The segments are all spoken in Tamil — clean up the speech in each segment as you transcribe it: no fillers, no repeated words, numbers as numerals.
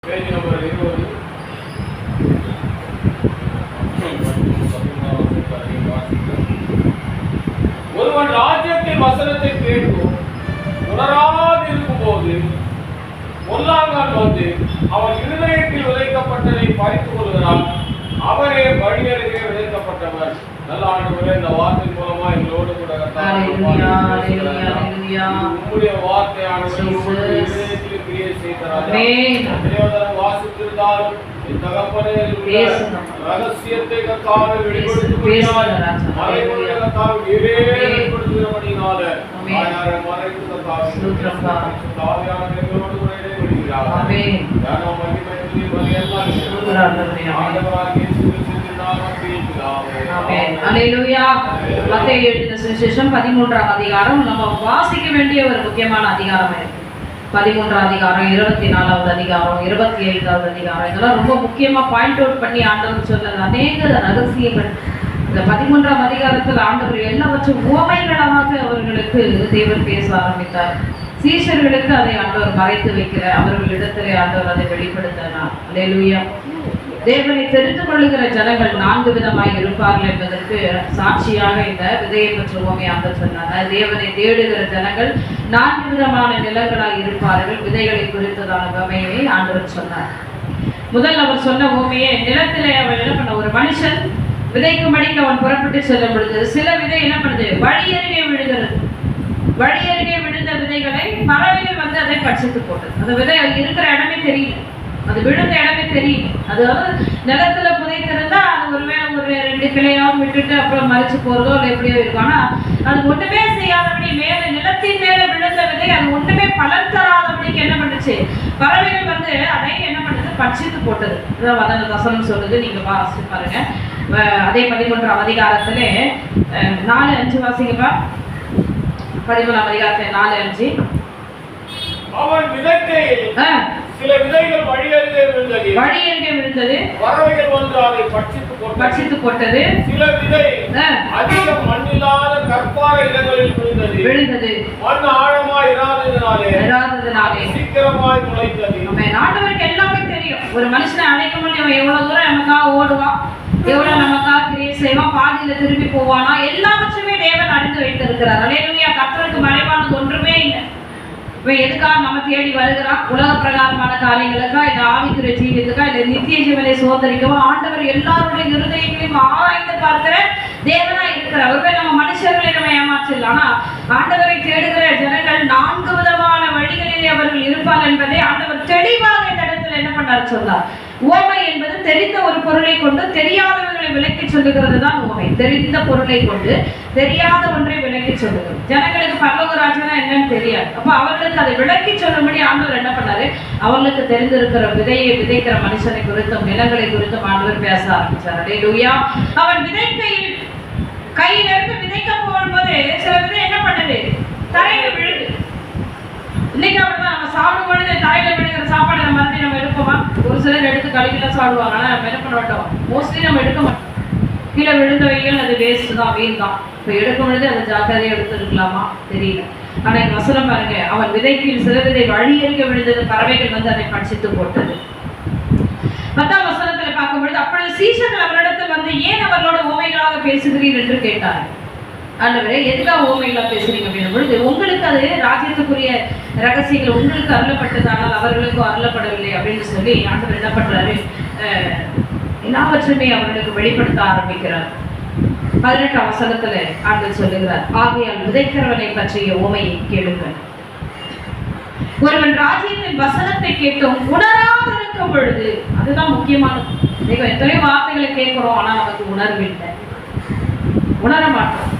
Page number 20. ஒருவன் ராஜ்யத்தின் வசனத்தை கேட்டும் உணராது இருக்கும் போது பொல்லாங்கான் வந்து அவன் இருதயத்தில் விதைக்கப்பட்டதை பறித்துக் கொள்கிறான். அவரே வழியருகே விதைக்கப்பட்டவர். நல்ல ஆண்டவரே, இந்த வார்த்தை மூலமா எங்களோடு கூட உங்களுடைய வார்த்தையானவர் இருதயத்தில் கிரியை செய்தார். வாசித்திருந்தாலும் ரகசியத்தை கர்த்தாவே வெளிப்படுத்துகிறார். மறைபொருளை கர்த்தாவே நீரே வெளிப்படுத்துகிறபடியால் மறைத்து கர்த்தாவே தாவியான எங்களோடு கூட இடைவெளிகிறார். ஆமென். ஞானம் மகிமையிலே வலியல்லால் ஆண்டவராகிய இயேசுவின் நாமத்தில் ஆமென். அல்லேலூயா. மத்தேயு எழுதின சுவிசேஷம் 13ஆம் அதிகாரம் நம்ம வாசிக்க வேண்டிய ஒரு முக்கியமான அதிகாரம் இருக்கு. 13ஆம் அதிகாரம், 24வது அதிகாரம், 25வது அதிகாரம், இதெல்லாம் ரொம்ப முக்கியமா பாயிண்ட் அவுட் பண்ணி ஆண்டவர் சொன்னது அநேக ரகசியங்கள். இந்த 13ஆம் அதிகாரத்தில் ஆண்டவர் எல்லாவற்றும் உவமைகளாக அவர்களுக்கு தேவன் பேச ஆரம்பித்தார். சீஷர்களுக்கு அதை ஆண்டவர் மறைத்து வைக்கிற அவர்களிடத்திலே ஆண்டவர் அதை வெளிப்படுத்தினார். அல்லேலூயா. தேவனை தெரிந்து கொள்ளுகிற ஜனங்கள் 4 விதமாய் இருப்பார்கள் என்பதற்கு சாட்சியாக இந்த விதையை பற்றி உவமை ஆண்டவர் சொன்னார். தேவனை தேடுகிற ஜனங்கள் 4 விதமான நிலங்களாய் இருப்பார்கள். விதைகளை குறித்ததான உவமையை ஆண்டவர் சொன்னார். முதல் அவர் சொன்ன உவமையை, நிலத்திலே அவன் என்ன பண்ண, ஒரு மனுஷன் விதைக்கும்படிக்கு அவன் புறப்பட்டு செல்லும் பொழுது சில விதை என்ன பண்ணுது, வழி அருகே விழுகிறது. வழி அருகே விழுந்த விதைகளை பறவைகள் வந்து அதை பட்சித்து போட்டது. அந்த விதை இருக்கிற இடமே தெரியல, அது விழுந்த இடமே தெரியும். அதாவது நிலத்துல புதைத்திருந்தா அது ஒருவேளை ஒரு 2 கிளையாவும் விட்டுட்டு அப்புறம் மறைச்சு போறதோ இல்லை எப்படியோ இருக்கும். ஆனா அது ஒண்ணுமே செய்யாதபடி மேல நிலத்தின் மேல விழுந்த விதை அது ஒண்ணுமே பலன் தராதபடிக்கு என்ன பண்ணுச்சு, பறவைகள் வந்து அதை என்ன பண்ணுது, பட்சித்து போட்டது. அதான் வசனம் சொல்லுது, நீங்க வாசிச்சு பாருங்க. அதே 13ஆம் அதிகாரத்திலே 4:5 வாசிங்கப்பா. 13ஆம் அதிகாரத்தை 4:5. அவன் விதைக்கையில் சில விதைகள் வழியருகே விழுந்தது. பறவைகள் வந்து அதை பட்சித்து போட்டது. சில விதை அதிக மண்ணில்லாத கற்பாறை இடங்களில் விழுந்தது. மண் ஆழமாய் இராததினாலே சீக்கிரமாய் முளைத்தது. ஆண்டவருக்கு எல்லாமே தெரியும். ஒரு மனுஷனை அழைக்க முடியும், அவன் எவ்வளவு தூரம் நமக்காக ஓடுவான், எவ்வளவு நமக்காக கிரியை செய்வான், பாதியில திரும்பி போவானா, எல்லாவற்றுமே தேவன் அறிந்து வைத்திருக்கிறார். அல்லேலூயா. கர்த்தருக்கு மறைவானது ஒன்றுமே இல்லை. இவன் எதுக்காக நம்ம தேடி வருகிறான், உலக பிரகாரமான காரியங்களுக்கா, இந்த ஆவிக்குரிய ஜீவியத்துக்கா, இந்த நித்திய ஜீவனை சோதரிக்கவா? ஆண்டவர் எல்லாருடைய இருதயங்களையும் ஆராய்ந்து பார்க்கிற தேவனா இருக்கிறார். அவர்கள் நம்ம மனுஷர்களை நம்ம ஏமாற்றலாம். ஆனா ஆண்டவரை தேடுகிற ஜனங்கள் 4 விதமான வழிகளிலே அவர்கள் இருப்பார்கள் என்பதை ஆண்டவர் தெளிவாக இந்த இடத்துல என்ன பண்ணார் சொன்னார். உவமை என்பது தெரிந்த ஒரு பொருளை கொண்டு தெரியாதவர்களை விளக்கி சொல்லுகிறது தான் உவமை. தெரிந்த பொருளை கொண்டு தெரியாத ஒன்றை விளக்கி சொல்லுகிறது. ஜனங்களுக்கு பரலோக ராஜ்யம் என்னன்னு தெரியாது. அப்ப அவர்களுக்கு அதை விளக்கி சொல்லும்படி ஆண்டவர் என்ன பண்ணாரு, அவர்களுக்கு தெரிந்திருக்கிற விதையை விதைக்கிற மனுஷனை குறித்தும் நிலங்களை குறித்தும் ஆண்டவர் பேச ஆரம்பிச்சார். அல்லேலூயா. அவன் விதைக்கையில் கையிலிருந்து விதைக்க போகும்போது சில விதை என்ன பண்ணுது, தரையில விழுது. இன்னைக்கு அப்படிதான் நம்ம சாப்பிடும் பொழுது தரையில விழுகிற சாப்பாடு நம்ம மறுபடியும் நம்ம எடுப்போமா? ஒரு சிலர் எடுத்து கழுவிலாம் சாப்பிடுவாங்க. ஆனா நம்ம என்ன பண்ண மாட்டோம், மோஸ்ட்லி நம்ம எடுக்க மாட்டோம். கீழே விழுந்தவைகள் அது வேஸ்ட் தான், வீண் தான். இப்போ எடுக்கும் பொழுது அதை ஜாக்கிரதையா எடுத்துருக்கலாமா தெரியல. ஆனா எங்க வசனம் பாருங்க, அவன் விதைக்கு சில விதை வழி அருகே விழுந்தது, பறவைகள் வந்து அதை பட்சித்து போட்டது. 10ஆம் வசனத்துல பார்க்கும் பொழுது, அப்பொழுது சீஷர்கள் அவரிடத்தில் வந்து, ஏன் அவர்களோட உவமைகளாக பேசுகிறீர்கள் என்று கேட்டார். ஆண்டவரே, எதுக்காக உவமைகளா பேசுறீங்க அப்படின்னும் பொழுது, உங்களுக்கு அது ராஜ்யத்துக்குரிய ரகசியங்கள் உங்களுக்கு அருளப்பட்டதானால் அவர்களுக்கும் அருளப்படவில்லை அப்படின்னு சொல்லி ஆண்டவர் என்ன பண்றாரு, எல்லாவற்றுமே அவர்களுக்கு வெளிப்படுத்த ஆரம்பிக்கிறார். 18ஆம் வசனத்துல ஆண்டவர் சொல்லுகிறார், ஆகையால் விதைக்கிறவனை பற்றிய உவமையை கேளுங்கள். ஒருவன் ராஜ்யத்தின் வசனத்தை கேட்டும் உணராதிருக்கும் பொழுது, அதுதான் முக்கியமானது. எத்தனையோ வார்த்தைகளை கேட்கிறோம், ஆனா நமக்கு உணர்வு இல்லை, உணர மாட்டோம்.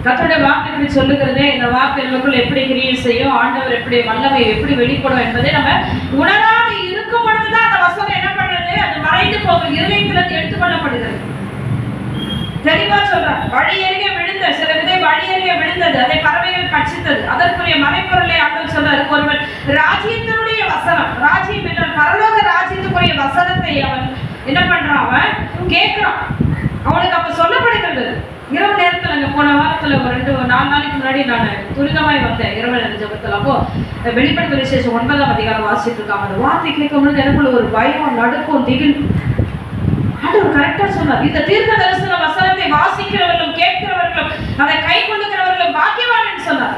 கர்த்தருடைய வார்த்தை சொல்லுகிறதே, இந்த வார்த்தை நமக்குள் எப்படி கிரியை செய்யும், ஆண்டவர் எப்படி வல்லமை எப்படி வெளிப்படும் என்பதை நம்ம உணராது இருக்கும் பொழுதுதான் அந்த வசனம் என்ன பண்றது, அது மறைந்து போகும், இருதயத்திலிருந்து எடுத்துக்கொள்ளப்படுகிறது. தெளிவா சொல்றார், வழி அருகே விழுந்த சில விதை வழி அருகே விழுந்தது, அதை பறவைகள் பட்சித்தது. அதற்குரிய மறைப்பொருளை ஆண்டவர் சொல்றாரு. ஒருவன் ராஜ்யத்தினுடைய வசனம், ராஜ்யம் என்றால் பரலோக ராஜ்யத்துக்குரிய வசனத்தை அவன் என்ன பண்றான், அவன் கேட்கிறான். அவனுக்கு அப்ப சொல்லப்படுகிறது. இரவு நேரத்துல போன வாரத்துல ஜெபத்துல ஒரு 4 நாளைக்கு முன்னாடி நான் துரிதமாய் வந்தேன் இரவு நேர ஜெபத்துல. அப்போ வெளிப்படுத்தல் விசேஷம் 9ஆம் அதிகாரம் வாசிச்சுட்டு இருக்காங்க. அந்த வார்த்தை கேட்கும் பொழுது எனக்குள்ள ஒரு பயம், நடுக்கம், திகில். ஆண்டவர் கரெக்டா சொன்னார், இந்த தீர்க்க தரிசன வசனத்தை வாசிக்கிறவர்களும் கேட்கிறவர்களும் அதை கை கொள்ளுகிறவர்களும் பாக்கியவான் சொன்னார்.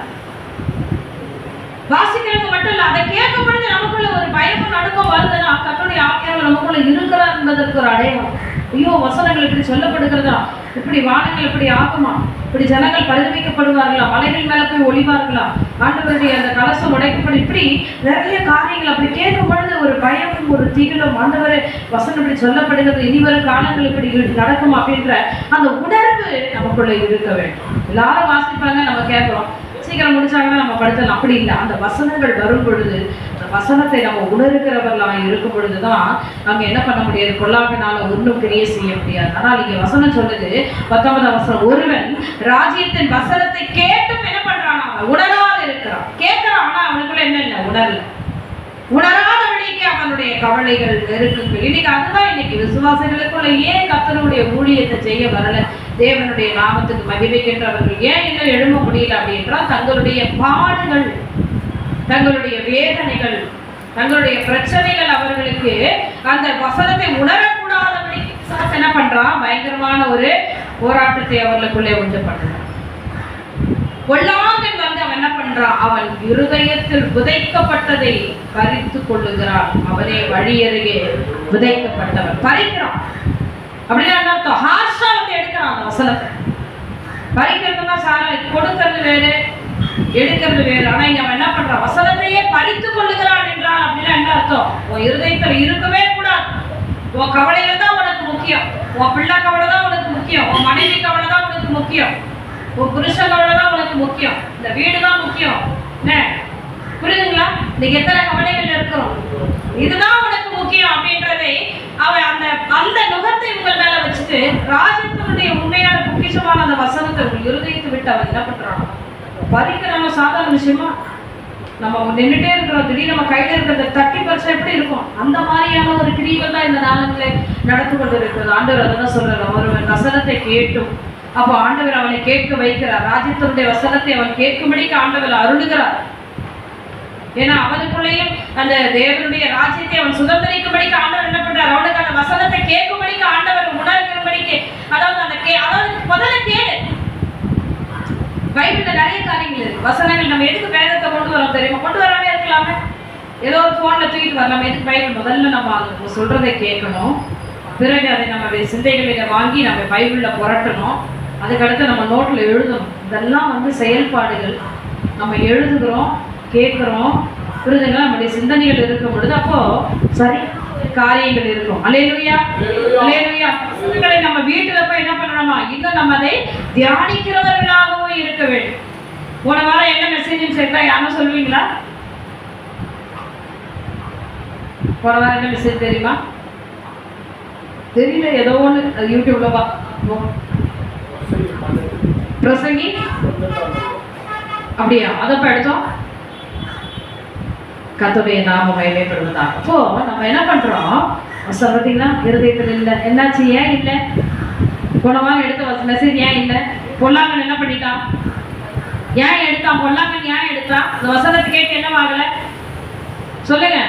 வாசிக்கிறது மட்டும் இல்ல, அதை கேட்கும் பொழுது நமக்குள்ள ஒரு பயமும் நடுக்கம் வருதுன்னா கர்த்தருடைய ஆவியானவர் நமக்குள்ள இருக்கிறார் என்பதற்கு ஒரு அடையாளம். ஐயோ, வசனங்கள் இப்படி சொல்லப்படுகிறதா, இப்படி வானங்கள் இப்படி ஆகுமா, இப்படி ஜனங்கள் பரிதவிக்கப்படுவார்களா, மலைகள் மேல போய் ஒளிவார்களா, ஆண்டவருடைய அந்த கலசம் உடைக்கப்படும், இப்படி நிறைய காரியங்கள் அப்படி கேட்கும் பொழுது ஒரு பயமும் ஒரு திகிலும், ஆண்டவரே வசனம் இப்படி சொல்லப்படுகிறது, இனிவரும் காலங்கள் இப்படி நடக்கும் அப்படின்ற அந்த உணர்வு நமக்குள்ள இருக்க வேண்டும். எல்லாரும் வாசிப்பாங்க, நம்ம கேட்கிறோம், சீக்கிரம் முடிச்சாங்கன்னா நம்ம படுத்தலாம். அப்படி இல்லை, அந்த வசனங்கள் வரும் பொழுது அந்த வசனத்தை நம்ம உணர்கிறவர்களாக இருக்கும் பொழுதுதான் நம்ம என்ன பண்ண முடியாது, பொல்லாப்பினால ஒன்றும் கிரியை செய்ய முடியாது. ஆனால் இங்க வசனம் சொல்லுது 19ஆம் வசனம், ஒருவன் ராஜ்யத்தின் வசனத்தை கேட்டும் என்ன பண்றான், உணராது இருக்கிறான். கேட்கிறான், ஆனா அவனுக்குள்ள என்ன இல்லை, உணரல. உணராதபடிக்கு அவனுடைய கவலைகள் நெருக்குங்கள். இன்னைக்கு அதுதான் இன்னைக்கு விசுவாசிகளுக்குள்ள ஏன் கர்த்தருடைய ஊழியத்தை செய்ய வரல, தேவனுடைய நாமத்துக்கு மகிமைக்கின்றவர்கள் ஏன் இன்னும் எழும்ப முடியல அப்படின்றால் தங்களுடைய பாடுகள், தங்களுடைய வேதனைகள், தங்களுடைய பிரச்சனைகள் அவர்களுக்கு அந்த வசனத்தை உணரக்கூடாதபடி என்ன பண்றான், பயங்கரமான ஒரு போராட்டத்தை அவர்களுக்குள்ளே உண்டு பண்றான். பொல்லாங்கன் வந்து அவன் என்ன பண்றான், அவன் இருதயத்தில் விதைக்கப்பட்டதை பறித்து கொள்ளுகிறான். அவனே வழி அருகே விதைக்கப்பட்டவன். பறிக்கிறான் அப்படின்னா அர்த்தம், ஹார்ஷா வந்து எடுக்கிறான் அந்த வசனத்தை. பறிக்கிறதுனா சார கொடுக்கிறது வேறு, எடுக்கிறது வேறு. ஆனா இங்க அவன் என்ன பண்றான், வசனத்தையே பறித்து கொள்ளுகிறான் என்றான். அப்படின்னா என்ன அர்த்தம், உன் இருதயத்தில் இருக்கவே கூடாது. உன் கவலைகள் தான் உனக்கு முக்கியம், உன் பிள்ளை கவலை தான் உனக்கு முக்கியம், உன் மனைவி கவலை தான் உனக்கு முக்கியம், உன் புருஷன் கவலை தான் உனக்கு முக்கியம், இந்த வீடு தான் முக்கியம். என்ன புரியுதுங்களா? நீங்க எத்தனை கவலைகள் இருக்கிறோம், இதுதான் உனக்கு முக்கியம் அப்படின்றதை அவன் அந்த அந்த நுகத்தை உங்கள் மேல வச்சுட்டு ராஜ்யத்தினுடைய உண்மையான பொக்கிஷமான அந்த வசனத்தை உங்கள் இருதயத்தை விட்டு அவன் என்ன பண்றான், பறிக்கிறாங்க. சாதாரண விஷயமா நம்ம நின்றுட்டே இருக்கிறோம், திடீர்னு நம்ம கையில இருக்கிறத தட்டி பறிச்சா எப்படி இருக்கும், அந்த மாதிரியான ஒரு கிரியைகள் தான் இந்த நாளங்களே நடந்து கொண்டு இருக்கிறது. ஆண்டவர் அதை தான் சொல்றாரு, ஒருவன் வசனத்தை கேட்டும். அப்போ ஆண்டவர் அவனை கேட்க வைக்கிறார். ராஜ்யத்தினுடைய வசனத்தை அவன் கேட்கும்படிக்கு ஆண்டவர் அருளுகிறார். ஏன்னா அவனுக்குள்ளேயும் அந்த தேவனுடைய ராஜ்யத்தை அவன் சுதந்திரிக்கும்படிக்கு ஆண்டவர் என்ன பண்றார், அவனுக்கு அந்த வசனத்தை கேட்கும்படிக்கு ஆண்டவர் உணர்கிறபடிக்கு, அதாவது அந்த அதாவது முதல்ல கேளு. பைபிள்ல நிறைய காரியங்கள் இருக்கு, வசனங்கள். நம்ம எதுக்கு வேதத்தை கொண்டு வரோம் தெரியுமா, கொண்டு வராமே இருக்கலாமே, ஏதோ ஒரு போன்ல தூக்கிட்டு வரலாம். எதுக்கு பைபிள், முதல்ல நம்ம அவங்க சொல்றதை கேட்கணும், பிறகு அதை நம்ம சிந்தைகளை வாங்கி நம்ம பைபிள்ல புரட்டணும், அதுக்கடுத்து நம்ம நோட்ல எழுதணும். இதெல்லாம் வந்து செயல்பாடுகள். நம்ம எழுதுகிறோம், கேட்கிறோம், புரியுதுங்களா? நம்முடைய சிந்தனைகள் இருக்கும் பொழுது அப்போ சரி காரியங்கள் இருக்கும். அல்லேலூயா, அல்லேலூயா. வசனங்களை நம்ம வீட்டுல போய் என்ன பண்ணணுமா, இன்னும் நம்ம அதை தியானிக்கிறவர்களாகவும் இருக்க வேண்டும். போன வாரம் என்ன மெசேஜ் சேர்த்தா யாரும் சொல்லுவீங்களா? போன வாரம் என்ன மெசேஜ் தெரியுமா? தெரியல, ஏதோ ஒன்று யூடியூப்ல பார்ப்போம். பிரசங்கி அப்படியா, அதப்ப எடுத்தோம். கர்த்தருடைய நாமம் மகிமைப்படுவதாக. அப்போ நம்ம என்ன பண்றோம், பார்த்தீங்கன்னா இருதயத்தில் இல்லை. என்னாச்சு, ஏன் இல்லை? போன வாரம் எடுத்த மெசேஜ் ஏன் இல்லை? பொல்லாங்கன் என்ன பண்ணிட்டான், ஏன் எடுத்தான்? பொல்லாங்கன் ஏன் எடுத்தான்? இந்த வசனத்தை கேட்டு என்ன ஆகல சொல்லுங்க.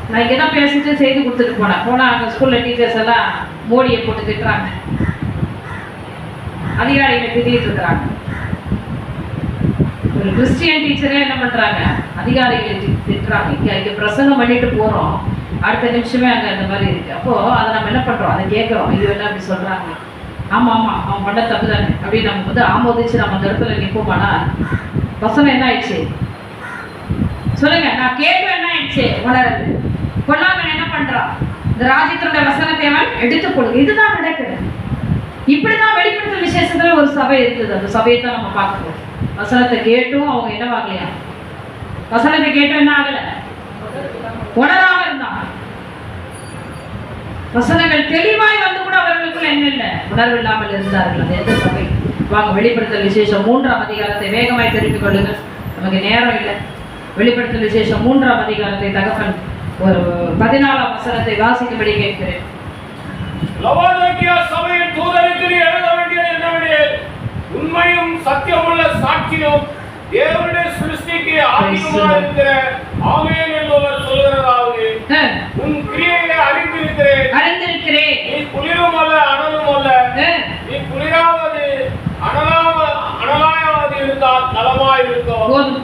நான் இங்கே தான் பேசிட்டு செய்து கொடுத்துட்டு போனா அங்கே ஸ்கூல்ல டீச்சர்ஸ் எல்லாம் மோடியை போட்டு திட்டுறாங்க, அதிகாரிகளை திட்டிட்டு இருக்கிறாங்க. ஒரு கிறிஸ்டியன் டீச்சரே என்ன பண்றாங்க, அதிகாரிகளை திட்டுறாங்க. இங்க பிரசங்கம் பண்ணிட்டு போறோம், அடுத்த நிமிஷமே அங்க அந்த மாதிரி இருக்கு. அப்போ அதை நம்ம என்ன பண்றோம், அதை கேட்கிறோம். இது என்ன அப்படி சொல்றாங்க, ஆமா ஆமா அவன் பண்ண தப்பு தானே அப்படின்னு நம்ம வந்து ஆமோதிச்சு நம்ம அந்த இடத்துல நிற்போமானா வசனம் என்ன ஆயிடுச்சு சொல்லுங்க. நான் கேட்க என்ன ஆயிடுச்சு, உணரது. பொல்லாங்கன் என்ன பண்றான், இந்த ராஜ்யத்தினுடைய வசனத்தை அவன் எடுத்துக் கொள்ளுங்க. இதுதான் நடக்குது. இப்படிதான் வெளிப்படுத்தல் விசேஷத்துல ஒரு சபை இருக்குது. அந்த சபையை தான் நம்ம பார்க்கிறோம். வசனத்தை கேட்டும் அவங்க என்ன ஆகலையா, வசனத்தை கேட்டும் என்ன ஆகல, உணராம இருந்தாங்க. வசனங்கள் தெளிவாய் வந்து கூட அவர்களுக்குள்ள என்ன இல்லை, உணர்வு இல்லாமல் இருந்தார்கள். அது எந்த சபை? வாங்க வெளிப்படுத்தல் விசேஷம் 3ஆம் அதிகாரத்தை வேகமாய் தெரிந்து கொள்ளுங்கள், நமக்கு நேரம் இல்லை. வெளிப்படுத்தல் விசேஷம் 3ஆம் அதிகாரத்தை தகப்பன் ஒரு 14ஆம் வசனத்தை வாசிக்கும்படி கேட்கிறேன். லவோதிக்கேயா சபையின் தூதருக்கு எழுத வேண்டியது என்னவெனில், உண்மையும் சத்தியமுள்ள சாட்சியும் தேவனுடைய சிருஷ்டிக்கு ஆதியுமாய் இருக்கிற ஆமென் என்பவர் சொல்கிறதாவது, உன் கிரியையை அறிந்திருக்கிறேன். நீ குளிரும் அல்ல அனலும் அல்ல. நீ குளிராவது அனலாயாவது இருந்தால் நலமாய் இருக்கும்.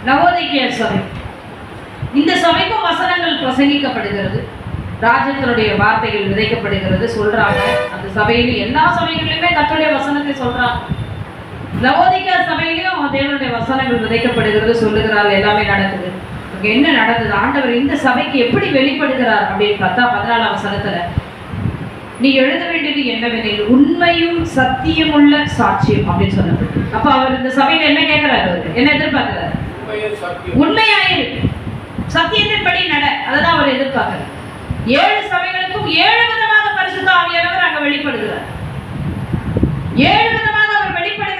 லவோதிக்கேய சபை, இந்த சபைக்கும் வசனங்கள் பிரசங்கிக்கப்படுகிறது, ராஜ்யத்தினுடைய வார்த்தைகள் விதைக்கப்படுகிறது சொல்றாங்க. அந்த சபையில எல்லா சபைகளிலுமே கர்த்தருடைய வசனத்தை சொல்றாங்க. லவோதிக்கேய சபையிலும் தேவனுடைய வசனங்கள் விதைக்கப்படுகிறது சொல்லுகிறார். எல்லாமே நடக்குது. என்ன நடந்தது? ஆண்டவர் இந்த சபைக்கு எப்படி வெளிப்படுகிறார் அப்படின்னு பார்த்தா 14ஆம் வசனத்துல, நீ எழுத வேண்டியது என்னவெனில் உண்மையும் சத்தியமுள்ள சாட்சியம் அப்படின்னு சொன்னது. அப்ப அவர் இந்த சபையில என்ன கேட்கிறாரு? என்ன எதிர்பார்க்கிறார்? உண்மையாயிரு, சத்தியத்தின்படி நட. அதான் அவர் எதிர்பார்க்கிறார். 7 சபைகளுக்கும் 7 விதமாக பரிசுத்த ஆவியானவர் அங்க வெளிப்படுகிறார். 7 விதமாக அவர் வெளிப்படுகிறார்.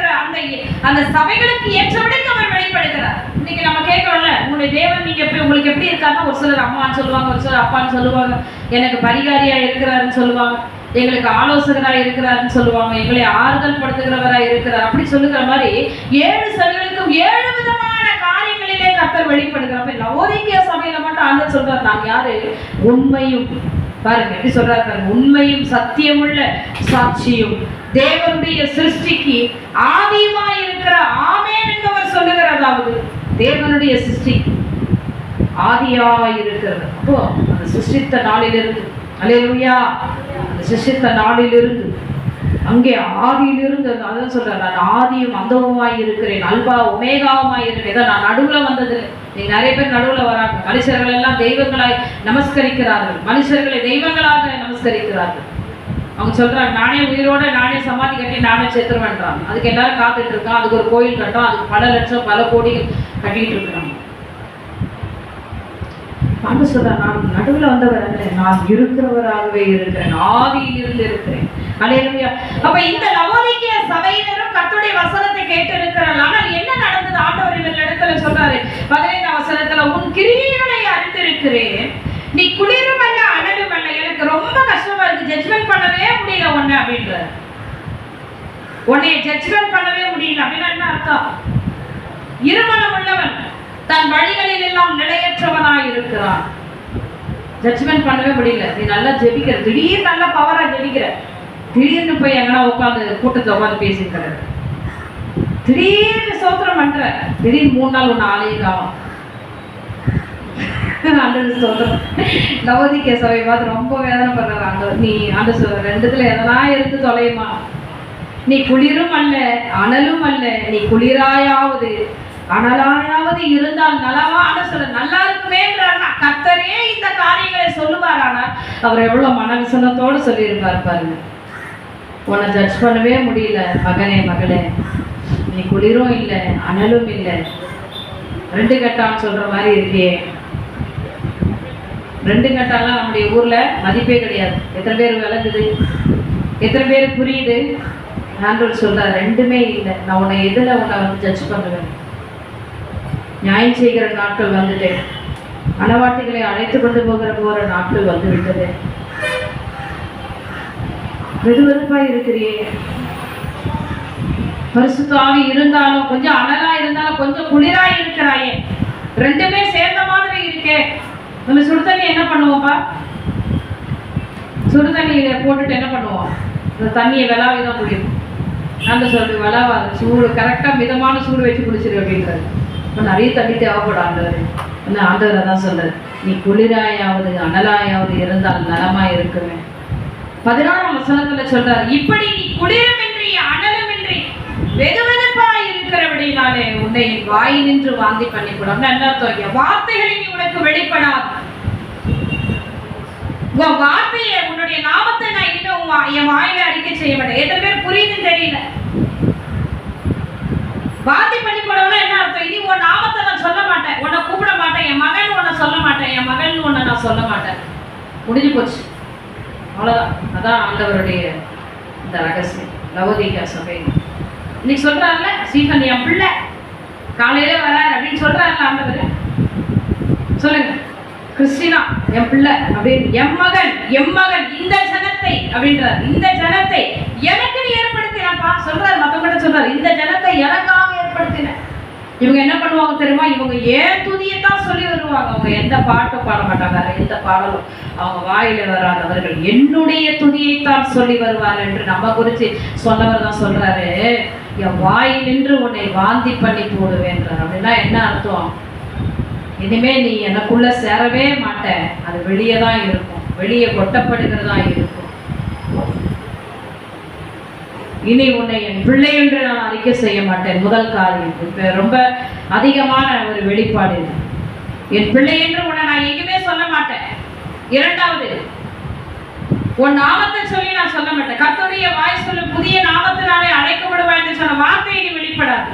அந்த சபைகளுக்கு ஏற்றபடிக்கு அவர் வெளிப்படுகிறார். இன்னைக்கு நம்ம கேட்கிறோம்ல, உங்களுடைய தேவன் நீங்க உங்களுக்கு எப்படி இருக்காருன்னா, ஒரு சிலர் அம்மான்னு சொல்லுவாங்க, ஒரு சிலர் அப்பான்னு சொல்லுவாங்க, எனக்கு பரிகாரியா இருக்கிறாருன்னு சொல்லுவாங்க, எங்களுக்கு ஆலோசகராக இருக்கிறாருன்னு சொல்லுவாங்க, எங்களை ஆறுதல் படுத்துகிறவராக இருக்கிறார் அப்படி சொல்லுகிற மாதிரி 7 சபைகளுக்கும் 7 விதமான காரியங்களிலே கர்த்தர் வெளிப்படுகிறார். லவோதிக்கேய சபையில மட்டும் ஆண்டவர் சொல்றார், நான் யாரு? உண்மையும், பாருங்க எப்படி சொல்றாரு பாருங்க, உண்மையும் சத்தியமுள்ள சாட்சியும் தேவனுடைய சிருஷ்டிக்கு ஆதியுமாய் இருக்கிற ஆமென் என்பவர் சொல்லுகிறதாவது, தேவனுடைய சிருஷ்டி ஆதியாய் இருக்கிறது. அப்போ அந்த சிருஷ்டித்த நாளிலிருந்து, அல்லேலூயா, அந்த சிருஷ்டித்த நாளிலிருந்து அங்கே ஆதியிலிருந்து, அதான் சொல்றாரு, நான் ஆதியும் அந்தவுமாய் இருக்கிறேன், அல்பா ஒமேகாவுமாய் இருக்கிறேன். நான் நடுவுல வந்தது. நீங்க நிறைய பேர் நடுவுல வராங்க. மனுஷர்கள் எல்லாம் தெய்வங்களாய் நமஸ்கரிக்கிறார்கள், மனுஷர்களை தெய்வங்களாக நமஸ்கரிக்கிறார்கள். அவங்க சொல்றாங்க, நானே உயிரோட நானே சமாதி கட்டி நானே செத்துருவேன்றாங்க. அதுக்கு எல்லாரும் காத்துட்டு இருக்கான். அதுக்கு ஒரு கோயில் கட்டும், அதுக்கு பல லட்சம் பல கோடி கட்டிட்டு இருக்கிறாங்க. ஆண்டவர் சொல்றார், நான் நடுவுல வந்தவர் அல்ல, நான் இருக்கிறவராகவே இருக்கிறேன், ஆதியிலிருந்து இருக்கிறேன். அல்லேலூயா. அப்ப இந்த லவோதிக்கேய சபையினரும் கர்த்தருடைய வசனத்தை கேட்டு இருக்கிறார்கள். ஆனால் என்ன நடந்தது? ஆண்டவர் இவர்களிடத்துல சொல்றாரு 15ஆம் வசனத்துல, உன் கிரியைகளை அறிந்திருக்கிறேன், நீ குளிரும் அல்ல அனலும் அல்ல. எனக்கு ரொம்ப கஷ்டமா இருக்கு, ஜட்ஜ்மெண்ட் பண்ணவே முடியல உன்னை அப்படின்ற, உன்னை ஜட்ஜ்மெண்ட் பண்ணவே முடியல அப்படின்னா என்ன அர்த்தம்? இருமனம் உள்ளவன் தன் வழிகளில் எல்லாம் நிலையற்றவனாய் இருக்கிறான். ஜட்ஜ்மெண்ட் பண்ணவே முடியல. நீ நல்லா ஜெபிக்கிற, திடீர்னு நல்லா பவரா ஜெபிக்கிற, திடீர்னு போய் எங்கன்னா உட்காந்து கூட்டத்தில் உட்காந்து பேசிக்கிற, திடீர்னு சோத்திரம் பண்ற, திடீர்னு 3 நாள் ஒன்று ஆலயம் காணும். லவோதிக்கேய சபை பார்த்து ரொம்ப வேதனை பண்றாங்க. நீ அந்த 2த்துல எதனா எடுத்து தொலையுமா? நீ குளிரும் அல்ல அனலும் அல்ல, நீ குளிராயாவது அனலாயாவது இருந்தால் நலமா? நல்லா இருக்குமேன்றார். கர்த்தரே இந்த காரியங்களை சொல்லுவார். ஆனால் அவர் எவ்வளவு மனவிசனத்தோடு சொல்லியிருப்பார் பாருங்க. உன்னை ஜட்ஜ் பண்ணவே முடியல மகனே மகளே, நீ குளிரும் இல்லை அனலும் இல்லை, 2 கட்டான்னு சொல்ற மாதிரி இருக்கே. 2 கட்டாலாம் நம்முடைய ஊர்ல மதிப்பே கிடையாது. எத்தனை பேர் விளங்குது? எத்தனை பேர் புரியுது? ஆண்டவர் சொல்றார், 2மே இல்லை. நான் உன்னை எதுல உன்னை வந்து ஜட்ஜ் பண்ணுவேன்? நியாயம் செய்கிற நாட்கள் வந்துட்டு, மனவாட்டிகளை அழைத்து கொண்டு போகிற நாட்கள் வந்து விட்டது. வெறுவெறுப்பாய் இருக்கிறியே, பரிசுத்த ஆவி இருந்தாலும் கொஞ்சம் அனலா இருந்தாலும் கொஞ்சம் குளிராய் இருக்கிறாயே, 2மே சேர்ந்த மாதிரி இருக்கே. நம்ம சுடுதண்ணி என்ன பண்ணுவோம்ப்பா? சுடுதண்ணியில போட்டுட்டு என்ன பண்ணுவோம்? இந்த தண்ணியை விளாவி தான் குடிக்கும். அந்த சொல்லு விளாவாது, சூடு கரெக்டாக மிதமான சூடு வச்சு குடிச்சிரு அப்படின்றாரு. இப்போ நிறைய தண்ணி தேவைப்படும் ஆண்டவர். என்ன ஆண்டவர் அதான் சொல்றாரு, நீ குளிராயாவது அனலாயாவது இருந்தால் நலமா இருக்குமே. 16ஆம் வசனத்துல சொல்றாரு, இப்படி நீ குளிருமின்றி அனலுமின்றி வெதுவெதுப்பாய் இருக்கிறபடினாலே உன்னை என் வாய் நின்று வாந்தி பண்ணிக்கூடாது. என்ன அர்த்தம்? வார்த்தைகளை நீ உனக்கு வெளிப்படாது. உன் வார்த்தையை, உன்னுடைய நாமத்தை நான் இனிமே என் வாயில அறிக்கை செய்ய மாட்டேன். எத்தனை பேர் புரியுதுன்னு தெரியல. வாந்தி பண்ணி போடணும்னா என்ன அர்த்தம்? இனி உன் நாமத்தை நான் சொல்ல மாட்டேன், உன்னை கூப்பிட மாட்டேன், என் மகன் உன்னை சொல்ல மாட்டேன், என் மகன் உன்னை நான் சொல்ல மாட்டேன். முடிஞ்சு போச்சு, அவ்வளவுதான். அதான் ஆண்டவருடைய இந்த ரகசியம். லவோதிக்கேய சபை இன்னைக்கு சொல்றாருல, ஸ்டீஃபன் என் பிள்ளை காலையில வராரு அப்படின்னு சொல்றாருல ஆண்டவர். சொல்லுங்க, கிறிஸ்டினா என் பிள்ளை அப்படின்னு, என் மகன் இந்த ஜனத்தை அப்படின்றார். இந்த ஜனத்தை எனக்கு நீ ஏற்படுத்தி நான் சொல்றாரு, மத்தவங்கிட்ட சொல்றாரு, இந்த ஜனத்தை எனக்காக ஏற்படுத்தினேன். இவங்க என்ன பண்ணுவாங்க தெரியுமா? இவங்க ஏன் துதியத்தான் சொல்லி வருவாங்க. அவங்க எந்த பாட்டும் பாட மாட்டாங்க, எந்த பாடலும் அவங்க வாயில வராதவர்கள் என்னுடைய துதியைத்தான் சொல்லி வருவார் என்று நம்ம குறித்து சொன்னவர் தான் சொல்றாரு, என் வாயில் நின்று உன்னை வாந்தி பண்ணி போடுவேன்றார். அப்படின்னா என்ன அர்த்தம்? இனிமே நீ எனக்குள்ள சேரவே மாட்ட, அது வெளியே தான் இருக்கும், வெளியே கொட்டப்படுகிறதா இருக்கும். இனி உன்னை என் பிள்ளை என்று நான் அறிக்கை செய்ய மாட்டேன். முதல் காரியம், இப்ப ரொம்ப அதிகமான ஒரு வெளிப்பாடு. என் பிள்ளை என்று உன்னை நான் எங்குமே சொல்ல மாட்டேன். இரண்டாவது, உன் நாமத்தை சொல்லி நான் சொல்ல மாட்டேன். கர்த்தருடைய வாய் சொல்லும் புதிய நாமத்தினாலே அழைக்கப்படுவாய் என்று சொன்ன வார்த்தை இனி வெளிப்படாது.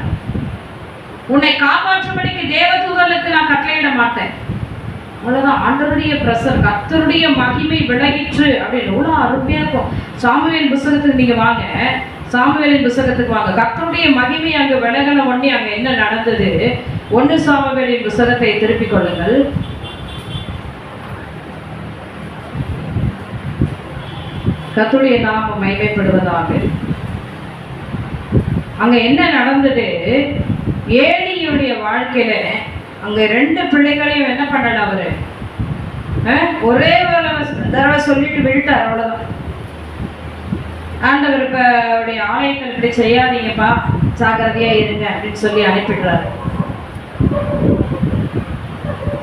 உன்னை காப்பாற்றும்படிக்கு தேவதூதர்களுக்கு நான் கட்டளையிட மாட்டேன். அவ்வளவுதான். ஆண்டவருடைய பிரசர், கர்த்தருடைய மகிமை விலகிற்று அப்படின்னு எவ்வளவு அருமையா இருக்கும். சாமுவேல் புத்தகத்துக்கு நீங்க வாங்க, சாமுவேலின் புத்தகத்துக்கு வாங்க. கர்த்தருடைய மகிமை அங்கு விலகன உடனே அங்க என்ன நடந்தது? 1 சாமுவேலின் புத்தகத்தை திருப்பிக் கொள்ளுங்கள். கர்த்தருடைய நாமம் மகிமைப்படுவதாக. அங்க என்ன நடந்தது? ஏலியுடைய வாழ்க்கையில அங்க 2 பிள்ளைகளையும் என்ன பண்ணல அவரு, ஒரே தடவை சொல்லிட்டு விட்டார். அவ்வளவுதான். ஆண்டவர் இப்ப ஆலயங்கள் இப்படி செய்யாதீங்கப்பா, ஜாக்கிரதையா இருங்க அப்படின்னு சொல்லி அனுப்பிடுறாரு.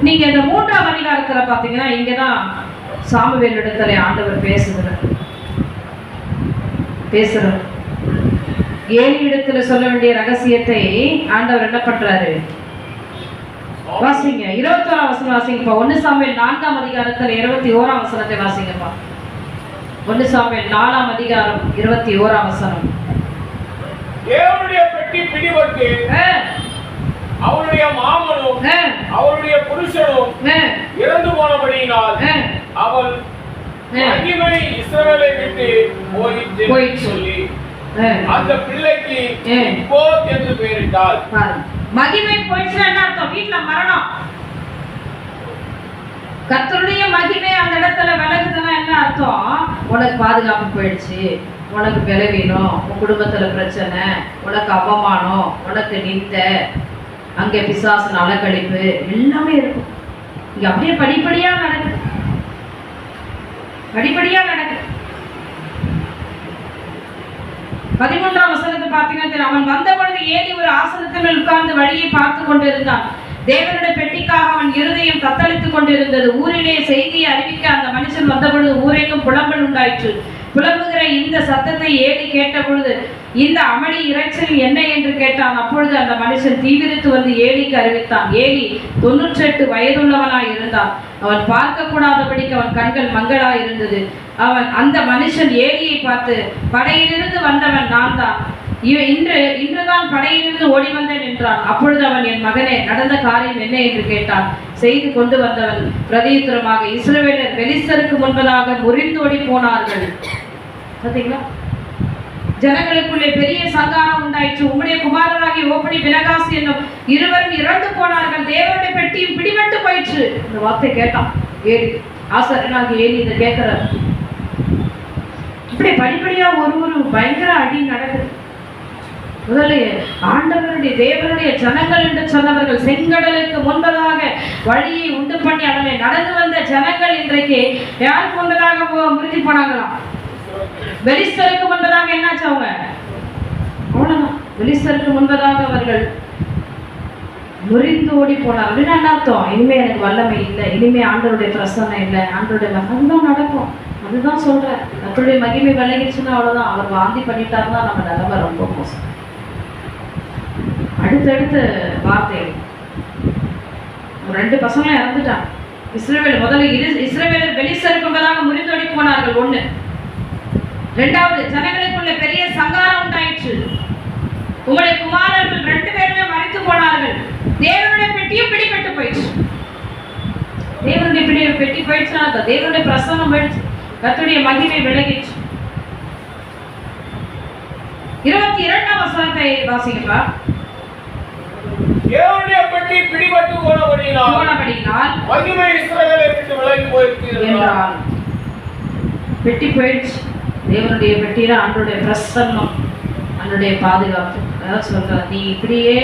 நீங்க இந்த 3ஆம் அதிகாரத்துல பாத்தீங்கன்னா இங்கதான் சாமுவேல் இடத்துல ஆண்டவர் பேசுறார். ஏழு இடத்துல சொல்ல வேண்டிய ரகசியத்தை ஆண்டவர் என்ன பண்றாரு? வாசிங்க. 21ஆம் வசனம் வாசிங்கப்பா. 1 சாமுவேல் 4ஆம் அதிகாரத்துல 21ஆம் வசனத்தை வாசிங்கப்பா. 1 சாமுவேல் 4ஆம் அதிகாரம் 21ஆம் வசனம். தேவனுடைய பெட்டி பிடிபட்டு அவருடைய மாமனும் அவருடைய புருஷனும் இறந்து போனபடியினால் அவள் மகிமை இஸ்ரவேலை விட்டு போயிற்று சொல்லி அந்த பிள்ளைக்கு போத் என்று பெயரிட்டாள். மகிமை போயிடுச்சுன்னா என்ன அர்த்தம்? வீட்டுல மரணம். கர்த்தருடைய மகிமை அந்த இடத்துல விலகுதுன்னா என்ன அர்த்தம்? உனக்கு பாதுகாப்பு போயிடுச்சு, உனக்கு பலவீனம், உன் குடும்பத்துல பிரச்சனை, உனக்கு அவமானம், உனக்கு நிந்த, அங்கே பிசாசு அலக்கழிப்பு எல்லாமே இருக்கும். இங்க அப்படியே படிப்படியா நடக்குது, படிப்படியா நடக்குது. 13ஆம் வசனத்தை பார்த்தீங்கன்னா, அவன் வந்த பொழுது ஏலி ஒரு ஆசனத்தின் மேல் உட்கார்ந்து வழியை பார்த்து கொண்டிருந்தான். தேவனுடைய பெட்டிக்காக அவன் இருதயம் தத்தளித்துக் கொண்டிருந்தது. ஊரிலே செய்தியை அறிவிக்க அந்த மனுஷன் வந்த பொழுது ஊரெங்கும் புலம்பல் உண்டாயிற்று. புலம்புகிற இந்த சத்தத்தை ஏலி கேட்ட பொழுது இந்த அமளி இறைச்சல் என்ன என்று கேட்டான். அப்பொழுது அந்த மனுஷன் தீவிரித்து வந்து ஏலிக்கு அறிவித்தான். ஏலி 98 வயதுள்ளவனாய் இருந்தான். அவன் பார்க்க கூடாதபடிக்கு அவன் கண்கள் மங்களாய் இருந்தது. அந்த மனுஷன் ஏலியை பார்த்து, படையிலிருந்து வந்தவன் நான் தான், இன்றுதான் படையிலிருந்து ஓடி வந்தேன் என்றான். அப்பொழுது அவன், என் மகனே, நடந்த காரியம் என்ன என்று கேட்டான். செய்து கொண்டு வந்தவன் பிரதியுத்தரமாக, இஸ்ரவேலர் பெலிஸ்தருக்கு முன்பதாக முறிந்தோடி போனார்கள். பார்த்தீங்களா? ஜனங்களுக்குள்ளே பெரிய சங்காரம் உண்டாயிற்று. உம்முடைய குமாரராகிய ஓபனி பினகாசி என்னும் இருவரும் இறந்து போனார்கள். தேவனுடைய பெட்டியும் பிடிபட்டு போயிற்று. இந்த வார்த்தை கேட்டான் ஏலி. ஆசாரியனாகிய ஏலி இதை கேட்கிறார். இப்படி படிப்படியா ஒரு பயங்கர அடி நடக்குது. முதல்ல ஆண்டவருடைய தேவனுடைய ஜனங்கள் என்று சொன்னவர்கள் செங்கடலுக்கு முன்பதாக வழியை உண்டு பண்ணி அதனை நடந்து வந்த ஜனங்கள் இன்றைக்கு யாருக்கு முன்பதாக முறிஞ்சு போனாங்களாம்? பெலிஸ்தருக்கு முன்பதாக என்னாச்சு? அவங்க அவ்வளவுதான். பெலிஸ்தருக்கு முன்பதாக அவர்கள் முறிந்து ஓடி போனார். அப்படின்னு என்ன அர்த்தம்? இனிமே எனக்கு வல்லமை இல்லை, இனிமே ஆண்டவருடைய பிரசன்னம் இல்லை, ஆண்டவருடைய அதுதான் நடக்கும். அதுதான் சொல்றேன். அவருடைய மகிமை விலகிடுச்சுன்னா அவ்வளவுதான். அவர் வாந்தி பண்ணிட்டாருன்னா நம்ம நிலைமை ரொம்ப மோசம். அடுத்தடுத்த வார்த்தை, 2 பசங்களும் இறந்துட்டாங்க. இஸ்ரவேல் முதல்ல இஸ்ரவேலர் பெலிஸ்தருக்கு முன்பதாக முறிந்தோடி போனார்கள். 1. 2வது, ஜனங்களுக்குள்ள பெரிய சங்காரம் உண்டாயிற்று. உங்களுடைய குமாரர்கள் 2 பேருமே மரித்து போனார்கள். தேவனுடைய பெட்டியும் பிடிபட்டு போயிடுச்சு. தேவனுடைய பெட்டி போயிடுச்சுன்னா தேவனுடைய பிரசன்னம் போயிடுச்சு, கர்த்தருடைய மகிமை விலகிடுச்சு. 22ஆம் வசனத்தை வாசிங்கப்பா. தேவனுடைய பெட்டி பிடிபட்டு போனபடியினால் மகிமை இஸ்ரவேலை விட்டு விலகி போயிற்று என்றால் பெட்டி போயிடுச்சு. தேவனுடைய பெட்டியில ஆண்டவருடைய பிரசன்னம் அவனுடைய பாதுகாப்பு. அதாவது சொல்றான், நீ இப்படியே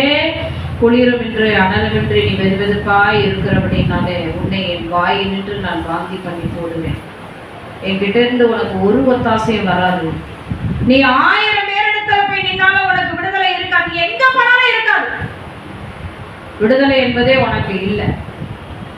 குளிரும் என்று அனலமின்றி நீ வெது வெதுப்பாய் இருக்கிறபடினாலே உன்னை என் வாயில் நின்று நான் வாந்தி பண்ணி போடுவேன். என்கிட்ட இருந்து உனக்கு ஒரு ஒத்தாசையும் வராது. நீ 1000 பேரிடத்துல போய் நின்னாலும் உனக்கு விடுதலை இருக்காது. எங்க போனாலும் இருக்காது. விடுதலை என்பதே உனக்கு இல்லை.